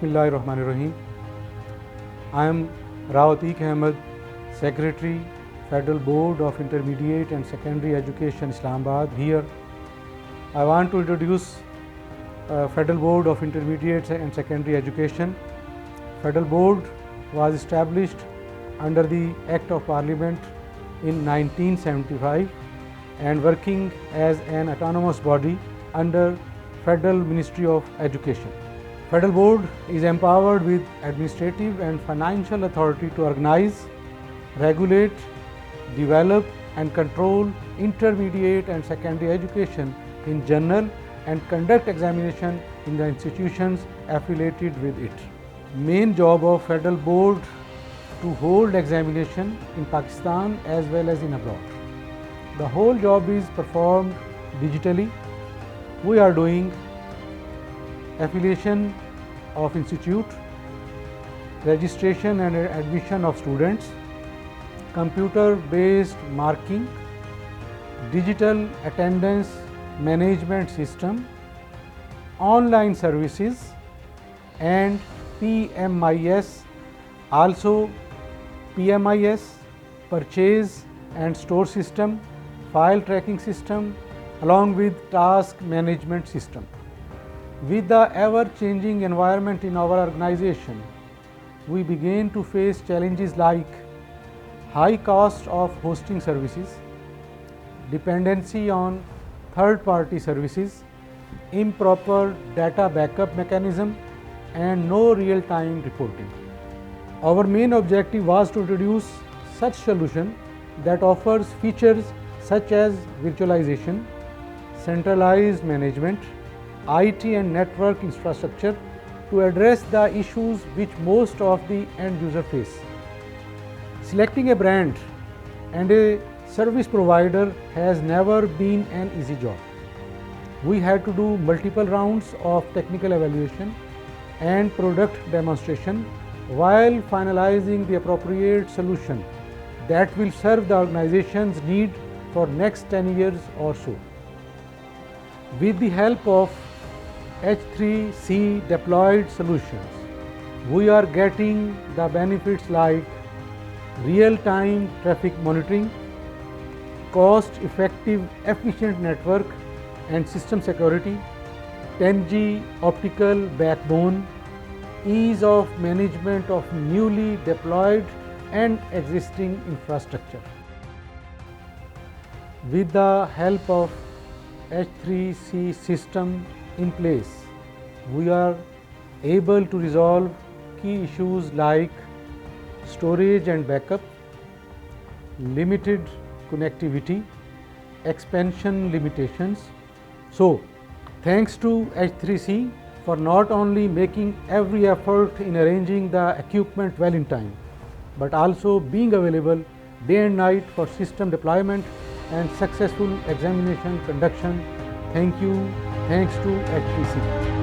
Bismillahirrahmanirrahim. I am Atiq Ahmed, Secretary, Federal Board of Intermediate and Secondary Education, Islamabad. Here, I want to introduce Federal Board of Intermediate and Secondary Education. Federal Board was established under the Act of Parliament in 1975 and working as an autonomous body under Federal Ministry of Education. Federal Board is empowered with administrative and financial authority to organize, regulate, develop and control intermediate and secondary education in general and conduct examination in the institutions affiliated with it. Main job of Federal Board to hold examination in Pakistan as well as in abroad. The whole job is performed digitally. We are doing affiliation of institute, registration and admission of students, computer-based marking, digital attendance management system, online services and PMIS, also PMIS, purchase and store system, file tracking system along with task management system. With the ever-changing environment in our organization, we began to face challenges like high cost of hosting services, dependency on third-party services, improper data backup mechanism, and no real-time reporting. Our main objective was to introduce such solution that offers features such as virtualization, centralized management, IT and network infrastructure to address the issues which most of the end user face. Selecting a brand and a service provider has never been an easy job. We had to do multiple rounds of technical evaluation and product demonstration while finalizing the appropriate solution that will serve the organization's need for next 10 years or so. With the help of H3C deployed solutions, we are getting the benefits like real-time traffic monitoring, cost-effective efficient network and system security, 10G optical backbone, ease of management of newly deployed and existing infrastructure. With the help of H3C system in place, we are able to resolve key issues like storage and backup, limited connectivity, expansion limitations. So, thanks to H3C for not only making every effort in arranging the equipment well in time, but also being available day and night for system deployment and successful examination conduction. Thank you. Thanks to H3C.